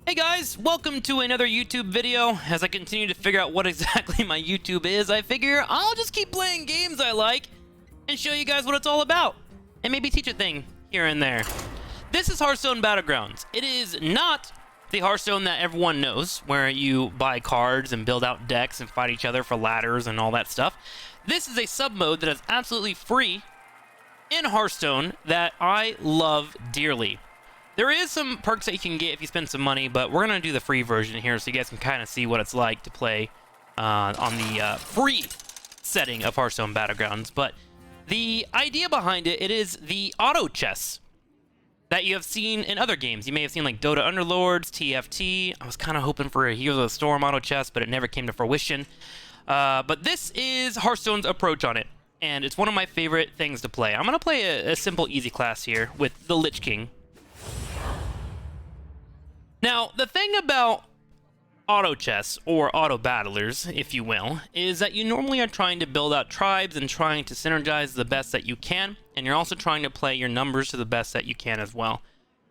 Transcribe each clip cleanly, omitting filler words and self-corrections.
Hey guys, welcome to another YouTube video. As I continue to figure out what exactly my YouTube is, I figure I'll just keep playing games I like and show you guys what it's all about, and maybe teach a thing here and there. This is Hearthstone Battlegrounds. It is not the Hearthstone that everyone knows, where you buy cards and build out decks and fight each other for ladders and all that stuff. This is a sub-mode that is absolutely free in Hearthstone that I love dearly. There is some perks that you can get if you spend some money, but we're going to do the free version here so you guys can kind of see what it's like to play on the free setting of Hearthstone Battlegrounds. But the idea behind it is the auto chess that you have seen in other games. You may have seen like Dota Underlords, TFT. I was kind of hoping for a Heroes of the Storm auto chess, but it never came to fruition. But this is Hearthstone's approach on it, and it's one of my favorite things to play. I'm going to play a simple, easy class here with the Lich King. Now, the thing about auto chess, or auto battlers, if you will, is that you normally are trying to build out tribes and trying to synergize the best that you can, and you're also trying to play your numbers to the best that you can as well.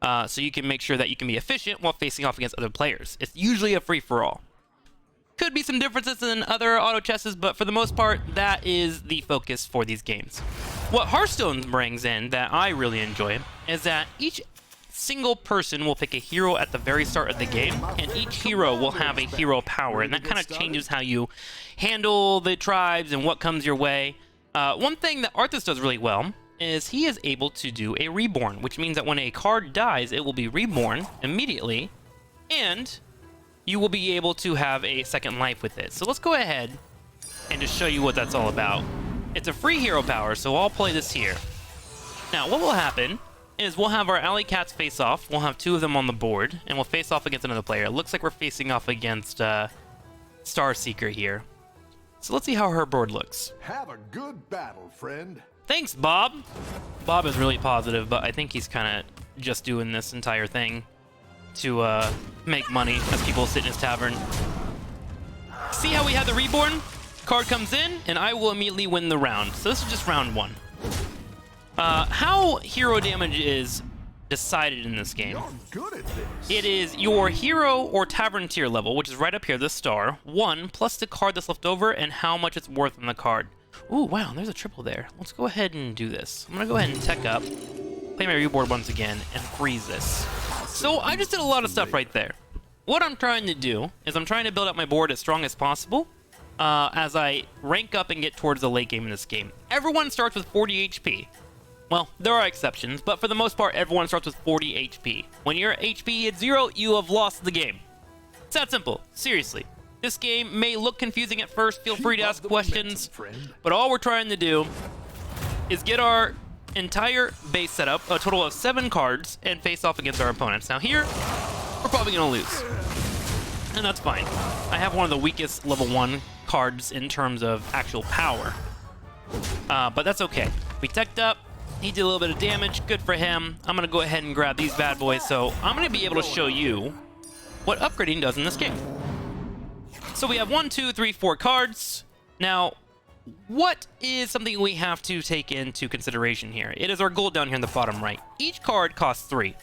So you can make sure that you can be efficient while facing off against other players. It's usually a free-for-all. Could be some differences in other auto chesses, but for the most part, that is the focus for these games. What Hearthstone brings in that I really enjoy is that each single person will pick a hero at the very start of the game, and each hero will have a hero power, and that kind of changes how you handle the tribes and what comes your way. One thing that Arthas does really well is he is able to do a reborn, which means that when a card dies, it will be reborn immediately, and you will be able to have a second life with it. So let's go ahead and just show you what that's all about. It's a free hero power, so I'll play this here. Now, what will happen is we'll have our alley cats face off. We'll have two of them on the board, and we'll face off against another player. It looks like we're facing off against Starseeker here. So let's see how her board looks. Have a good battle, friend. Thanks, Bob. Bob is really positive, but I think he's kind of just doing this entire thing to make money as people sit in his tavern. See how we have the reborn? Card comes in, and I will immediately win the round. So this is just round one. How hero damage is decided in this game. You're good at this. It is your hero or tavern tier level, which is right up here, this star, 1 plus the card that's left over and how much it's worth on the card. Ooh, wow, there's a triple there. Let's go ahead and do this. I'm gonna go ahead and tech up, play my reboard once again, and freeze this. So I just did a lot of stuff right there. What I'm trying to do is I'm trying to build up my board as strong as possible as I rank up and get towards the late game in this game. Everyone starts with 40 HP. Well, there are exceptions, but for the most part, everyone starts with 40 HP. When your HP hits 0, you have lost the game. It's that simple. Seriously. This game may look confusing at first. Feel free to ask questions. But all we're trying to do is get our entire base set up, a total of 7 cards, and face off against our opponents. Now here, we're probably going to lose. And that's fine. I have one of the weakest level 1 cards in terms of actual power. But that's okay. We teched up. He did a little bit of damage. Good for him. I'm going to go ahead and grab these bad boys. So I'm going to be able to show you what upgrading does in this game. So we have 1, 2, 3, 4 cards. Now, what is something we have to take into consideration here? It is our gold down here in the bottom right. Each card costs 3.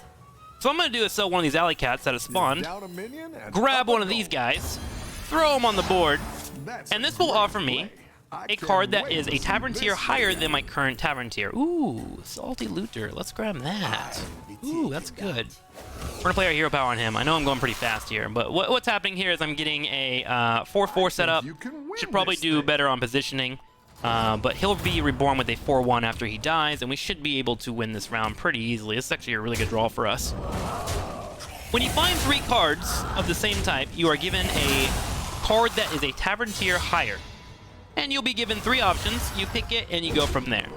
So what I'm going to do is sell one of these alley cats that has spawned, grab one of these guys, throw them on the board, and this will offer me a card that is a tavern tier higher than my current tavern tier. Ooh, Salty Looter. Let's grab that. Ooh, that's good. We're going to play our hero power on him. I know I'm going pretty fast here, but what's happening here is I'm getting a 4-4 setup. Should probably do better on positioning, but he'll be reborn with a 4-1 after he dies, and we should be able to win this round pretty easily. This is actually a really good draw for us. When you find 3 cards of the same type, you are given a card that is a tavern tier higher. And you'll be given 3 options. You pick it, and you go from there.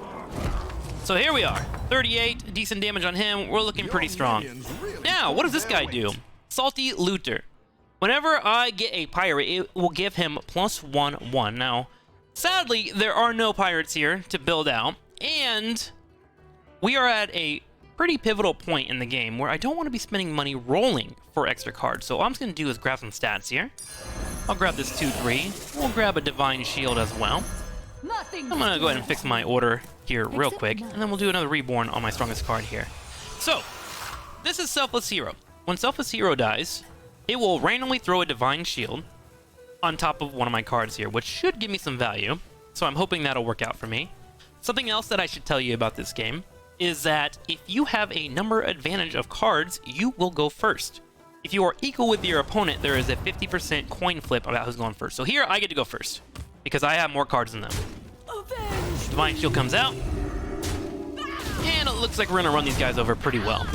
So here we are. 38, decent damage on him. We're looking pretty strong. Now, what does this guy do? Salty Looter. Whenever I get a pirate, it will give him +1/+1. Now, sadly, there are no pirates here to build out. And we are at a pretty pivotal point in the game where I don't want to be spending money rolling for extra cards. So all I'm just going to do is grab some stats here. I'll grab this 2-3. We'll grab a Divine Shield as well. I'm going to go ahead and fix my order here real quick, and then we'll do another Reborn on my strongest card here. So, this is Selfless Hero. When Selfless Hero dies, it will randomly throw a Divine Shield on top of one of my cards here, which should give me some value. So I'm hoping that'll work out for me. Something else that I should tell you about this game is that if you have a number advantage of cards, you will go first. If you are equal with your opponent, there is a 50% coin flip about who's going first. So here, I get to go first, because I have more cards than them. Divine Shield comes out, and it looks like we're gonna run these guys over pretty well.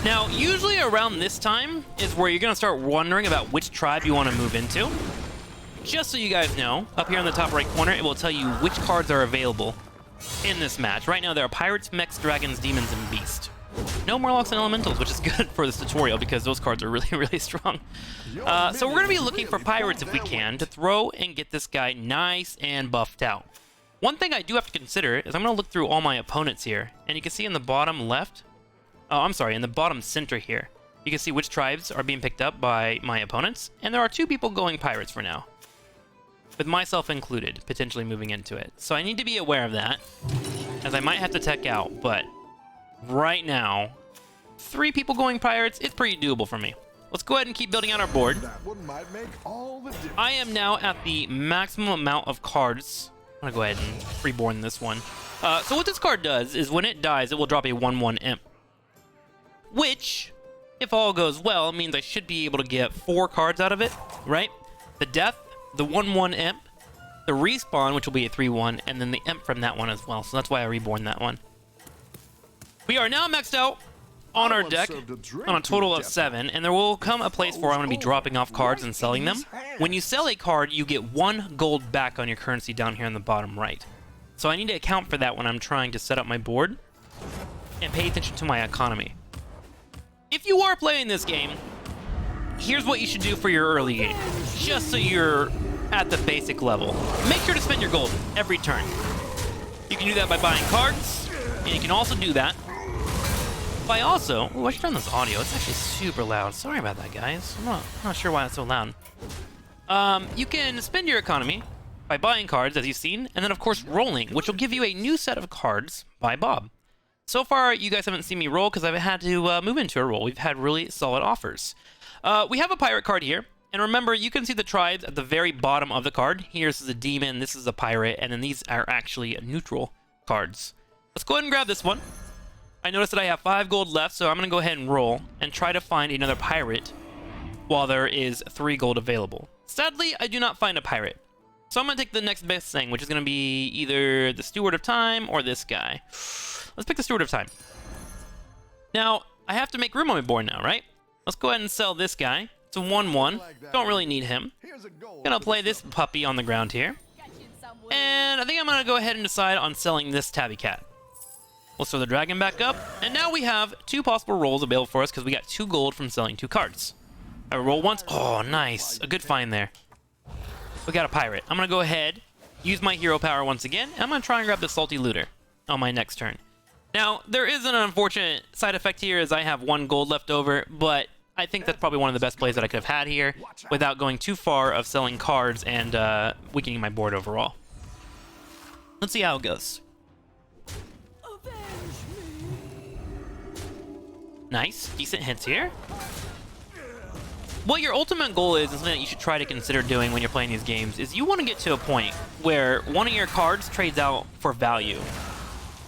Now, usually around this time is where you're gonna start wondering about which tribe you want to move into. Just so you guys know, up here in the top right corner, it will tell you which cards are available in this match. Right now, there are Pirates, Mechs, Dragons, Demons, and Beast. No Murlocs and Elementals, which is good for this tutorial because those cards are really, really strong. So we're going to be looking for Pirates if we can to throw and get this guy nice and buffed out. One thing I do have to consider is I'm going to look through all my opponents here, and you can see in the bottom left, in the bottom center here, you can see which tribes are being picked up by my opponents, and there are 2 people going Pirates for now, with myself included, potentially moving into it. So I need to be aware of that, as I might have to tech out, but right now, 3 people going Pirates is pretty doable for me. Let's go ahead and keep building out our board. That one might make all the difference. I am now at the maximum amount of cards. I'm gonna go ahead and reborn this one. So what this card does is when it dies, it will drop a 1/1 imp. Which, if all goes well, means I should be able to get 4 cards out of it, right? The death, the 1/1 imp, the respawn, which will be a 3/1, and then the imp from that one as well. So that's why I reborn that one. We are now maxed out on our deck on a total of 7, and there will come a place where I'm going to be dropping off cards and selling them. When you sell a card, you get 1 gold back on your currency down here in the bottom right. So I need to account for that when I'm trying to set up my board and pay attention to my economy. If you are playing this game, here's what you should do for your early game, just so you're at the basic level. Make sure to spend your gold every turn. You can do that by buying cards, and you can also do that by also... Ooh, I should turn this audio. It's actually super loud. Sorry about that, guys. I'm not sure why it's so loud. You can spend your economy by buying cards, as you've seen, and then, of course, rolling, which will give you a new set of cards by Bob. So far, you guys haven't seen me roll because I've had to move into a roll. We've had really solid offers. We have a pirate card here. And remember, you can see the tribes at the very bottom of the card. Here's a demon, this is a pirate, and then these are actually neutral cards. Let's go ahead and grab this one. I noticed that I have 5 gold left, so I'm going to go ahead and roll and try to find another pirate while there is 3 gold available. Sadly, I do not find a pirate. So I'm going to take the next best thing, which is going to be either the Steward of Time or this guy. Let's pick the Steward of Time. Now, I have to make room on my board now, right? Let's go ahead and sell this guy. It's a 1/1. Don't really need him. Gonna play this puppy on the ground here. And I think I'm gonna go ahead and decide on selling this tabby cat. We'll throw the dragon back up. And now we have 2 possible rolls available for us because we got 2 gold from selling 2 cards. I roll once. Oh, nice. A good find there. We got a pirate. I'm gonna go ahead, use my hero power once again, and I'm gonna try and grab the salty looter on my next turn. Now, there is an unfortunate side effect here as I have 1 gold left over, but I think that's probably one of the best plays that I could have had here without going too far of selling cards and weakening my board overall. Let's see how it goes. Nice. Decent hits here. What your ultimate goal is, and something that you should try to consider doing when you're playing these games, is you want to get to a point where one of your cards trades out for value.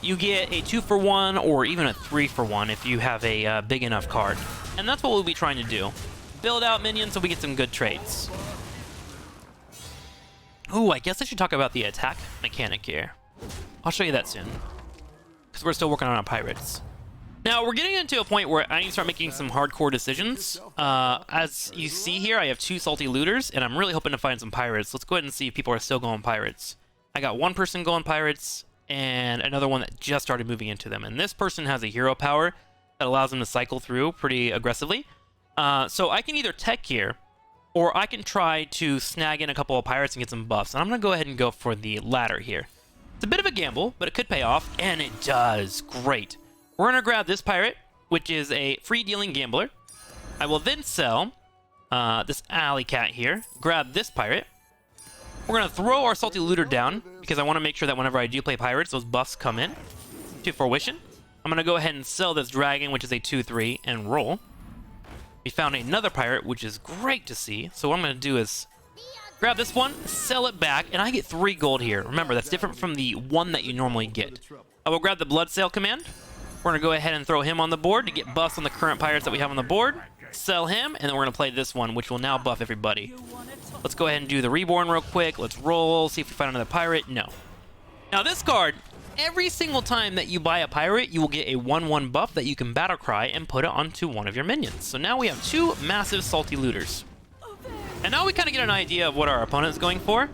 You get a 2-for-1 or even a 3-for-1 if you have a big enough card. And that's what we'll be trying to do. Build out minions so we get some good trades. Ooh, I guess I should talk about the attack mechanic here. I'll show you that soon, because we're still working on our pirates. Now, we're getting into a point where I need to start making some hardcore decisions. As you see here, I have 2 salty looters, and I'm really hoping to find some pirates. Let's go ahead and see if people are still going pirates. I got 1 person going pirates, and another one that just started moving into them. And this person has a hero power that allows them to cycle through pretty aggressively. So I can either tech here, or I can try to snag in a couple of pirates and get some buffs. And I'm going to go ahead and go for the latter here. It's a bit of a gamble, but it could pay off, and it does. Great. We're going to grab this pirate, which is a free-dealing gambler. I will then sell this alley cat here, grab this pirate. We're going to throw our salty looter down, because I want to make sure that whenever I do play pirates, those buffs come in to fruition. I'm going to go ahead and sell this dragon, which is a 2-3, and roll. We found another pirate, which is great to see. So what I'm going to do is grab this one, sell it back, and I get 3 gold here. Remember, that's different from the 1 that you normally get. I will grab the blood sale command. We're going to go ahead and throw him on the board to get buffs on the current pirates that we have on the board. Sell him, and then we're going to play this one, which will now buff everybody. Let's go ahead and do the reborn real quick. Let's roll, see if we find another pirate. No. Now this card, every single time that you buy a pirate, you will get a 1/1 buff that you can battle cry and put it onto one of your minions. So now we have 2 massive salty looters. And now we kind of get an idea of what our opponent's going for.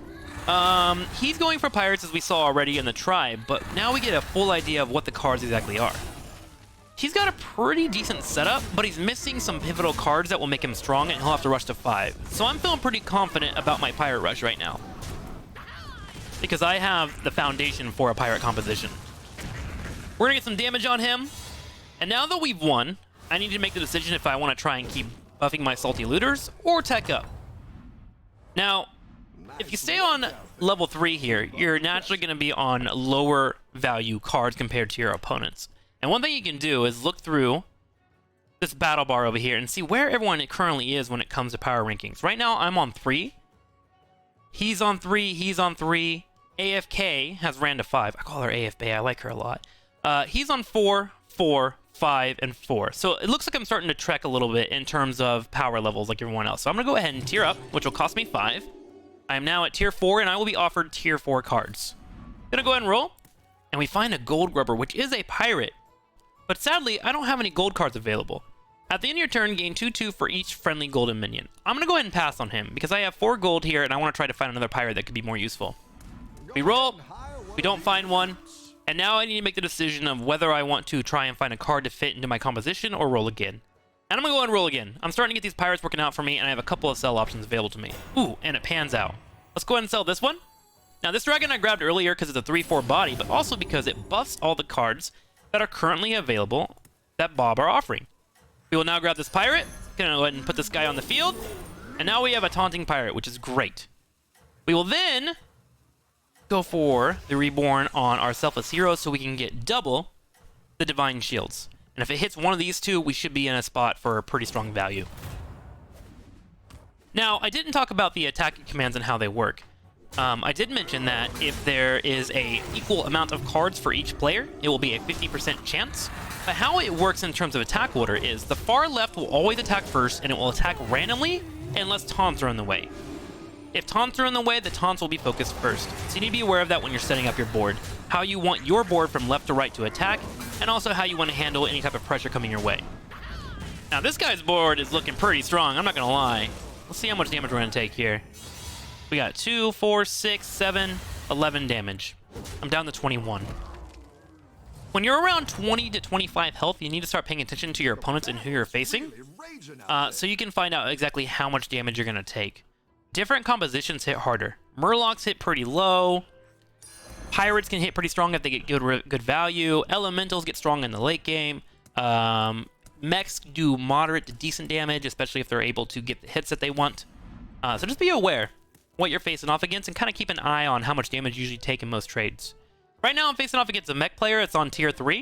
He's going for pirates, as we saw already in the tribe, but now we get a full idea of what the cards exactly are. He's got a pretty decent setup, but he's missing some pivotal cards that will make him strong, and he'll have to rush to 5. So I'm feeling pretty confident about my pirate rush right now, because I have the foundation for a pirate composition. We're gonna get some damage on him, and now that we've won, I need to make the decision if I want to try and keep buffing my salty looters or tech up. Now, if you stay on level 3 here, you're naturally going to be on lower value cards compared to your opponents. And one thing you can do is look through this battle bar over here and see where everyone currently is when it comes to power rankings. Right now, I'm on 3. He's on 3. He's on 3. AFK has ran to 5. I call her AFB. I like her a lot. He's on 4, 4, 5, and 4. So it looks like I'm starting to trek a little bit in terms of power levels like everyone else. So I'm going to go ahead and tier up, which will cost me 5. I'm now at tier 4, and I will be offered tier 4 cards. Gonna go ahead and roll, and we find a gold grubber, which is a pirate. But sadly, I don't have any gold cards available. At the end of your turn, gain 2/2 for each friendly golden minion. I'm gonna go ahead and pass on him, because I have 4 gold here, and I want to try to find another pirate that could be more useful. We roll, we don't find one, and now I need to make the decision of whether I want to try and find a card to fit into my composition or roll again. And I'm gonna go ahead and roll again. I'm starting to get these pirates working out for me, and I have a couple of sell options available to me. Ooh, and it pans out. Let's go ahead and sell this one. Now, this dragon I grabbed earlier because it's a 3/4 body, but also because it buffs all the cards that are currently available that Bob are offering. We will now grab this pirate. Gonna go ahead and put this guy on the field. And now we have a taunting pirate, which is great. We will then go for the reborn on our selfless hero so we can get double the divine shields. And if it hits one of these 2, we should be in a spot for a pretty strong value. Now, I didn't talk about the attacking commands and how they work. I did mention that if there is a equal amount of cards for each player, it will be a 50% chance. But how it works in terms of attack order is the far left will always attack first, and it will attack randomly unless taunts are in the way. If taunts are in the way, the taunts will be focused first. So you need to be aware of that when you're setting up your board. How you want your board from left to right to attack, and also how you want to handle any type of pressure coming your way. Now this guy's board is looking pretty strong, I'm not gonna lie. Let's see how much damage we're gonna take here. We got 2, 4, 6, 7, 11 damage. I'm down to 21. When you're around 20 to 25 health, you need to start paying attention to your opponents and who you're facing, so you can find out exactly how much damage you're gonna take. Different compositions hit harder. Murlocs hit pretty low. Pirates can hit pretty strong if they get good value. Elementals get strong in the late game. Mechs do moderate to decent damage, especially if they're able to get the hits that they want. So just be aware what you're facing off against and kind of keep an eye on how much damage you usually take in most trades. Right now I'm facing off against a mech player. It's on tier 3,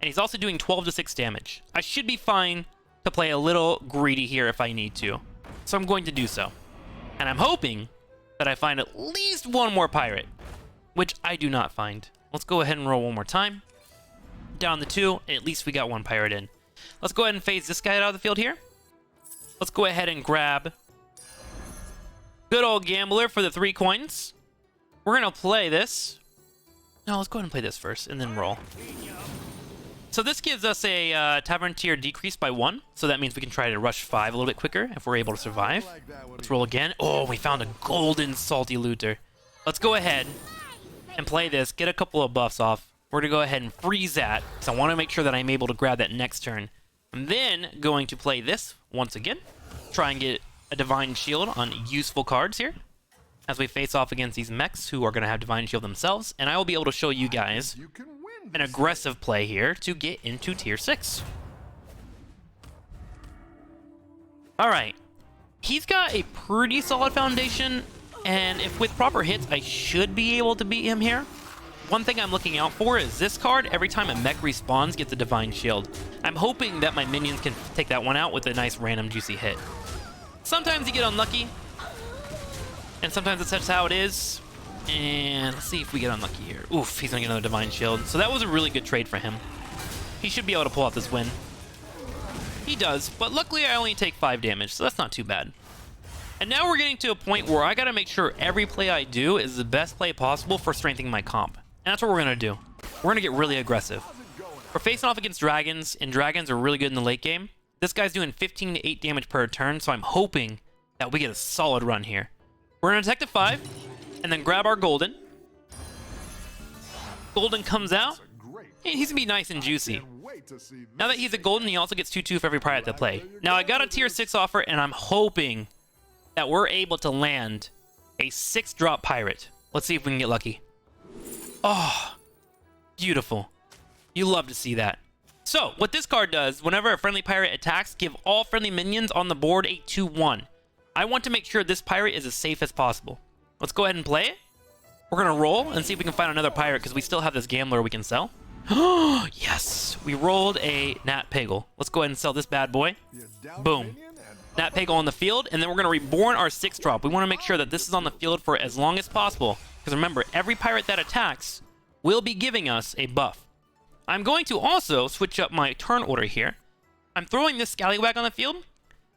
and he's also doing 12 to 6 damage. I should be fine to play a little greedy here if I need to. So I'm going to do so. And I'm hoping that I find at least one more pirate, which I do not find. Let's go ahead and roll one more time. Down to 2, at least we got one pirate in. Let's go ahead and phase this guy out of the field here. Let's go ahead and grab good old Gambler for the 3 coins. We're going to play this. No, let's go ahead and play this first and then roll. So this gives us a Tavern tier decrease by 1. So that means we can try to rush 5 a little bit quicker if we're able to survive. Let's roll again. Oh, we found a golden salty looter. Let's go ahead and play this. Get a couple of buffs off. We're going to go ahead and freeze that, because I want to make sure that I'm able to grab that next turn. I'm then going to play this once again. Try and get a Divine Shield on useful cards here, as we face off against these mechs who are going to have Divine Shield themselves. And I will be able to show you guys an aggressive play here to get into tier 6. Alright. He's got a pretty solid foundation, and if with proper hits, I should be able to beat him here. one thing I'm looking out for is this card, every time a mech respawns, gets a Divine Shield. I'm hoping that my minions can take that one out with a nice random juicy hit. Sometimes you get unlucky, and sometimes it's just how it is. And let's see if we get unlucky here. Oof, he's gonna get another Divine Shield. So that was a really good trade for him. He should be able to pull out this win. He does, but luckily I only take 5 damage, so that's not too bad. And now we're getting to a point where I gotta make sure every play I do is the best play possible for strengthening my comp. And that's what we're gonna do. We're gonna get really aggressive. We're facing off against dragons, and dragons are really good in the late game. This guy's doing 15 to 8 damage per turn, so I'm hoping that we get a solid run here. We're gonna attack to 5, and then grab our golden. Golden comes out. He's gonna be nice and juicy. Now that he's a golden, he also gets 2/2 for every pirate they play. Now I got a tier 6 offer, and I'm hoping that we're able to land a 6-drop pirate. Let's see if we can get lucky. Oh, beautiful. You love to see that. So, what this card does, whenever a friendly pirate attacks, give all friendly minions on the board a 2/1. I want to make sure this pirate is as safe as possible. Let's go ahead and play it. We're going to roll and see if we can find another pirate, because we still have this gambler we can sell. Yes! We rolled a Nat Pagel. Let's go ahead and sell this bad boy. Boom. Nat Pagel on the field, and then we're going to reborn our 6-drop. We want to make sure that this is on the field for as long as possible, because remember, every pirate that attacks will be giving us a buff. I'm going to also switch up my turn order here. I'm throwing this Scallywag on the field.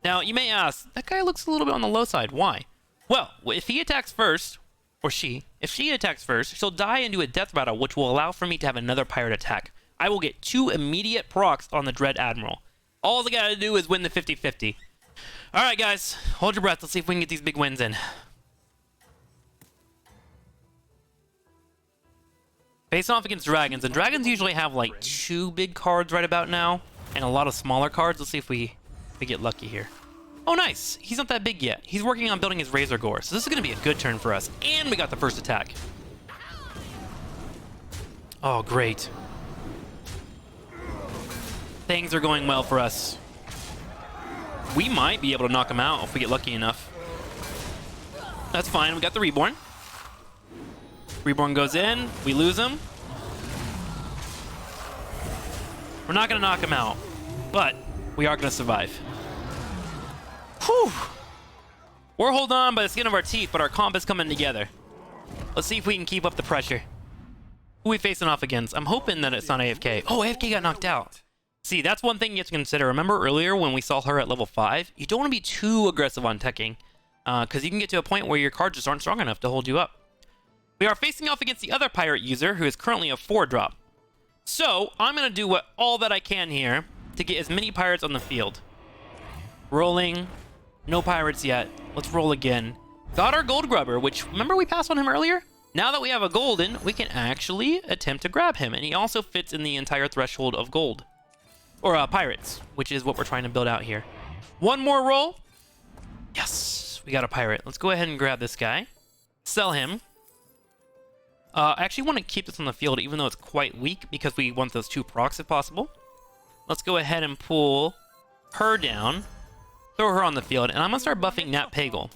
Now, you may ask, that guy looks a little bit on the low side. Why? Well, if he attacks first, or if she attacks first, she'll die into a death rattle, which will allow for me to have another pirate attack. I will get 2 immediate procs on the Dread Admiral. All I gotta do is win the 50-50. All right, guys, hold your breath. Let's see if we can get these big wins in. Facing off against dragons, and dragons usually have like 2 big cards right about now, and a lot of smaller cards. Let's see if we get lucky here. Oh, nice. He's not that big yet. He's working on building his Razor Gore, so this is going to be a good turn for us. And we got the first attack. Oh, great. Things are going well for us. We might be able to knock him out if we get lucky enough. That's fine. We got the Reborn. Reborn goes in. We lose him. We're not going to knock him out, but we are going to survive. Whew. We're holding on by the skin of our teeth, but our comp is coming together. Let's see if we can keep up the pressure. Who are we facing off against? I'm hoping that it's not AFK. Oh, AFK got knocked out. See, that's one thing you have to consider. Remember earlier when we saw her at level 5? You don't want to be too aggressive on teching, because you can get to a point where your cards just aren't strong enough to hold you up. We are facing off against the other pirate user, who is currently a 4-drop. So, I'm going to do all that I can here to get as many pirates on the field. Rolling. No pirates yet. Let's roll again. Got our Gold Grubber, which, remember we passed on him earlier? Now that we have a golden, we can actually attempt to grab him, and he also fits in the entire threshold of gold. Or pirates, which is what we're trying to build out here. One more roll. Yes, we got a pirate. Let's go ahead and grab this guy. Sell him. I actually want to keep this on the field, even though it's quite weak, because we want those 2 procs if possible. Let's go ahead and pull her down. Throw her on the field, and I'm going to start buffing Nat Pagel.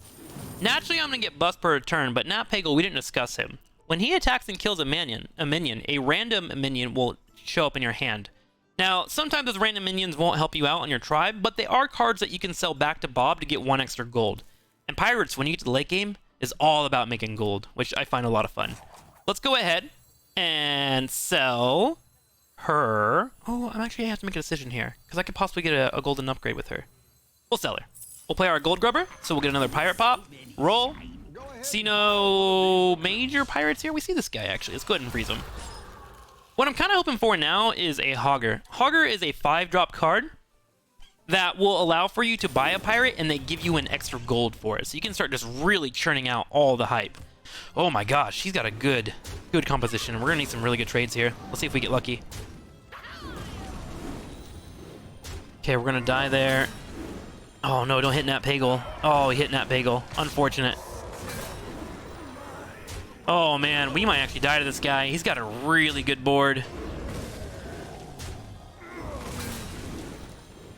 Naturally, I'm going to get buffs per turn, but Nat Pagel, we didn't discuss him. When he attacks and kills a minion, a random minion will show up in your hand. Now, sometimes those random minions won't help you out on your tribe, but they are cards that you can sell back to Bob to get 1 extra gold. And Pirates, when you get to the late game, is all about making gold, which I find a lot of fun. Let's go ahead and sell her. Oh, I'm actually have to make a decision here, because I could possibly get a golden upgrade with her. We'll sell her. We'll play our Gold Grubber, so we'll get another pirate pop. Roll. See no major pirates here. We see this guy, actually. Let's go ahead and freeze him. What I'm kind of hoping for now is a Hogger. Hogger is a 5-drop card that will allow for you to buy a pirate, and they give you an extra gold for it. So you can start just really churning out all the hype. Oh my gosh, he's got a good composition. We're going to need some really good trades here. Let's see if we get lucky. Okay, we're going to die there. Oh no, don't hit Nat Pagel. Oh, he hit Nat Pagel. Unfortunate. Oh man, we might actually die to this guy. He's got a really good board.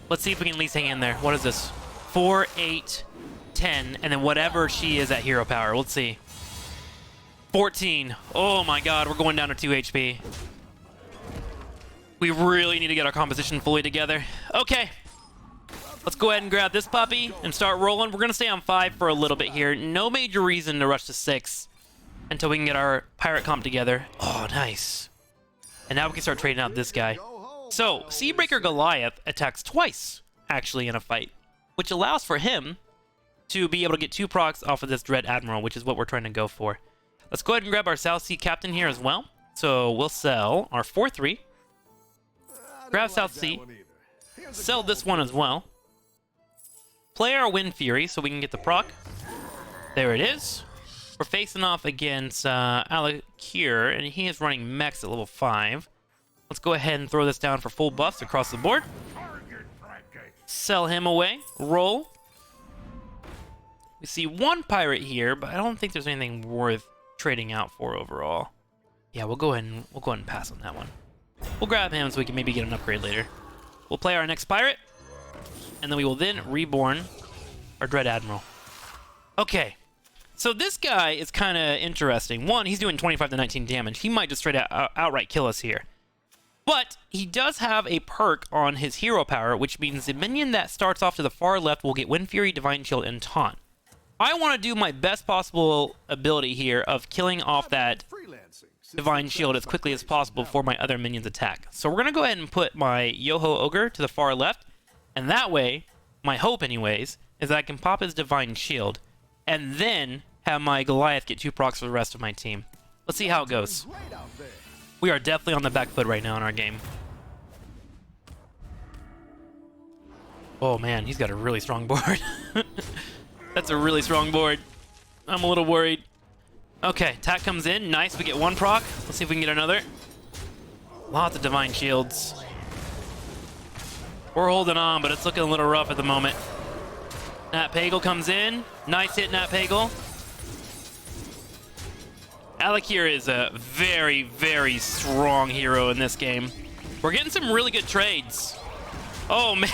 Let's see if we can at least hang in there. What is this? 4, 8, 10, and then whatever she is at hero power. Let's see. 14. Oh my god, we're going down to 2 HP. We really need to get our composition fully together. Okay. Let's go ahead and grab this puppy and start rolling. We're going to stay on 5 for a little bit here. No major reason to rush to 6 until we can get our pirate comp together. Oh, nice. And now we can start trading out this guy. So, Seabreaker Goliath attacks twice, actually, in a fight, which allows for him to be able to get 2 procs off of this Dread Admiral, which is what we're trying to go for. Let's go ahead and grab our South Sea Captain here as well. So, we'll sell our 4-3. Grab South Sea. Sell this one as well. Play our Wind Fury so we can get the proc. There it is. We're facing off against Alakir, and he is running mechs at level 5. Let's go ahead and throw this down for full buffs across the board. Sell him away. Roll. We see 1 pirate here, but I don't think there's anything worth trading out for overall. Yeah, we'll go ahead and pass on that one. We'll grab him so we can maybe get an upgrade later. We'll play our next pirate, and then we will then reborn our Dread Admiral. Okay, so this guy is kind of interesting. One, he's doing 25 to 19 damage. He might just straight out outright kill us here. But he does have a perk on his hero power, which means the minion that starts off to the far left will get Wind Fury, Divine Shield, and Taunt. I want to do my best possible ability here of killing off that Divine Shield as quickly as possible before my other minions attack. So we're going to go ahead and put my Yoho Ogre to the far left, and that way, my hope anyways, is that I can pop his Divine Shield, and then have my Goliath get 2 procs for the rest of my team. Let's see how it goes. We are definitely on the back foot right now in our game. Oh man, he's got a really strong board. That's a really strong board. I'm a little worried. Okay, attack comes in. Nice, we get 1 proc. Let's see if we can get another. Lots of Divine Shields. We're holding on, but it's looking a little rough at the moment. Nat Pagle comes in. Nice hit, Nat Pagle. Alakir is a very, very strong hero in this game. We're getting some really good trades. Oh, man.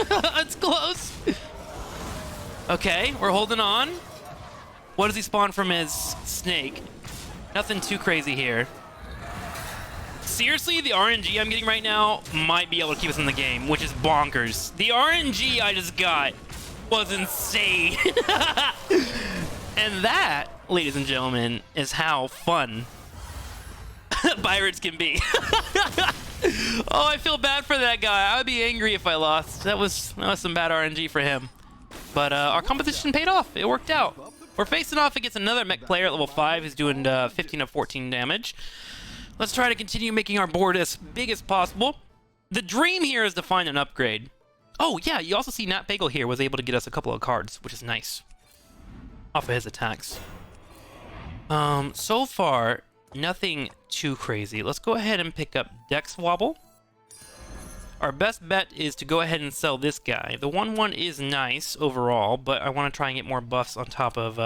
That's close. Okay, we're holding on. What does he spawn from his snake? Nothing too crazy here. Seriously, the RNG I'm getting right now might be able to keep us in the game, which is bonkers. The RNG I just got was insane. And that, ladies and gentlemen, is how fun pirates can be. Oh, I feel bad for that guy. I would be angry if I lost. That was some bad RNG for him. But our competition paid off. It worked out. We're facing off against another mech player at level 5 who's doing 15 to 14 damage. Let's try to continue making our board as big as possible. The dream here is to find an upgrade. Oh, yeah, you also see Nat Pagle here was able to get us a couple of cards, which is nice. Off of his attacks. So far, nothing too crazy. Let's go ahead and pick up Dex Wobble. Our best bet is to go ahead and sell this guy. The 1/1 is nice overall, but I want to try and get more buffs on top of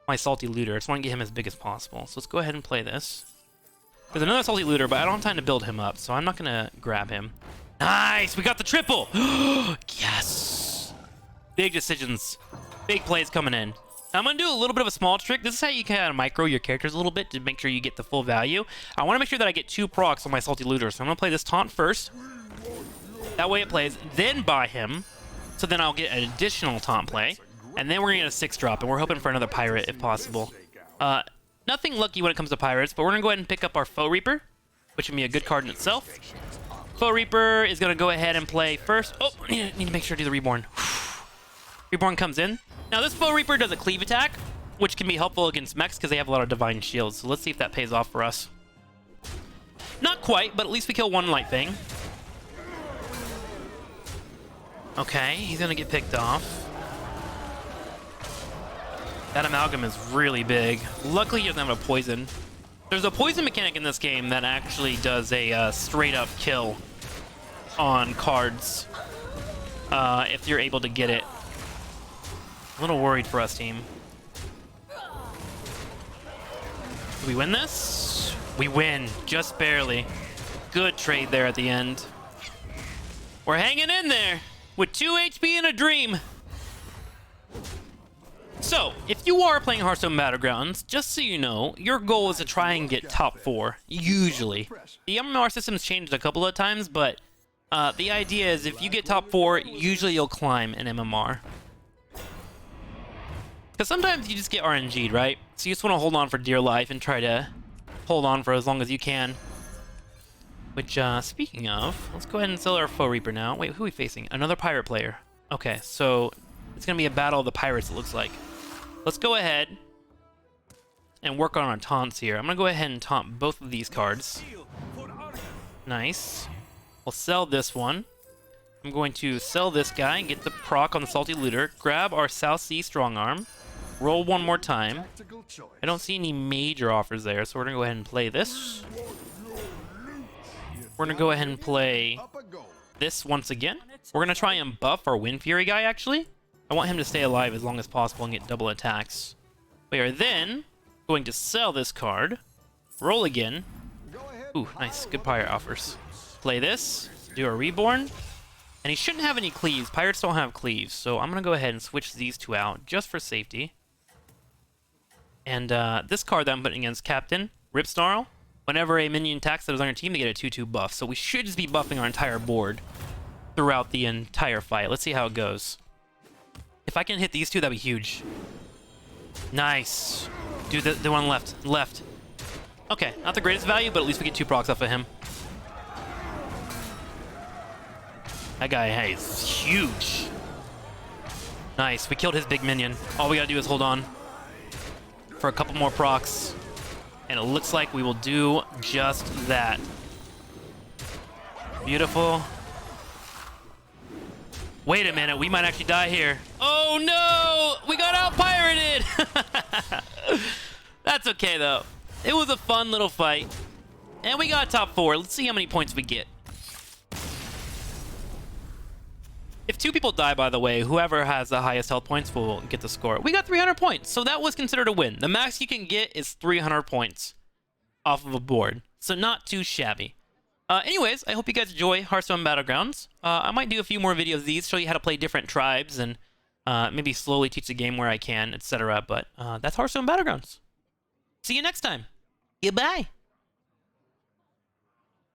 my Salty Looter. I just want to get him as big as possible. So let's go ahead and play this. There's another Salty Looter, but I don't have time to build him up, so I'm not going to grab him. Nice! We got the triple! Yes! Big decisions. Big plays coming in. Now, I'm going to do a little bit of a small trick. This is how you kind of micro your characters a little bit to make sure you get the full value. I want to make sure that I get 2 procs on my Salty Looter, so I'm going to play this taunt first. That way it plays, then buy him. So then I'll get an additional taunt play. And then we're going to get a 6-drop, and we're hoping for another pirate if possible. Nothing lucky when it comes to pirates, but we're going to go ahead and pick up our Foe Reaper, which would be a good card in itself. Foe Reaper is going to go ahead and play first. Oh, I need to make sure to do the Reborn. Reborn comes in. Now, this Foe Reaper does a cleave attack, which can be helpful against mechs because they have a lot of Divine Shields. So let's see if that pays off for us. Not quite, but at least we kill 1 Light Thing. Okay, he's going to get picked off. That Amalgam is really big. Luckily, he doesn't have a poison. There's a poison mechanic in this game that actually does a straight-up kill on cards if you're able to get it. A little worried for us, team. Do we win this? We win, just barely. Good trade there at the end. We're hanging in there with 2 HP and a dream. So, if you are playing Hearthstone Battlegrounds, just so you know, your goal is to try and get top 4, usually. The MMR system's changed a couple of times, but the idea is if you get top 4, usually you'll climb in MMR. Because sometimes you just get RNG'd, right? So you just want to hold on for dear life and try to hold on for as long as you can. Which, speaking of, let's go ahead and sell our Foe Reaper now. Wait, who are we facing? Another pirate player. Okay, so it's going to be a battle of the pirates, it looks like. Let's go ahead and work on our taunts here. I'm going to go ahead and taunt both of these cards. Nice. We'll sell this one. I'm going to sell this guy and get the proc on the Salty Looter. Grab our South Sea Strong Arm. Roll one more time. I don't see any major offers there, so we're going to go ahead and play this. We're going to go ahead and play this once again. We're going to try and buff our Wind Fury guy, actually. I want him to stay alive as long as possible and get double attacks. We are then going to sell this card. Roll again. Ooh, nice. Good pirate offers. Play this. Do a Reborn. And he shouldn't have any cleaves. Pirates don't have cleaves, so I'm going to go ahead and switch these two out just for safety. And this card that I'm putting against Captain, Rip Snarl, whenever a minion attacks that is on your team, they get a 2/2 buff. So we should just be buffing our entire board throughout the entire fight. Let's see how it goes. If I can hit these two, that'd be huge. Nice. Dude, the one left. Left. Okay, not the greatest value, but at least we get 2 procs off of him. That guy is huge. Nice, we killed his big minion. All we gotta do is hold on for a couple more procs. And it looks like we will do just that. Beautiful. Wait a minute, we might actually die here. Oh no! We got out-pirated! That's okay though. It was a fun little fight. And we got top 4. Let's see how many points we get. If 2 people die, by the way, whoever has the highest health points will get the score. We got 300 points, so that was considered a win. The max you can get is 300 points off of a board, so not too shabby. Anyways, I hope you guys enjoy Hearthstone Battlegrounds. I might do a few more videos of these, show you how to play different tribes, and maybe slowly teach the game where I can, etc. But that's Hearthstone Battlegrounds. See you next time. Goodbye.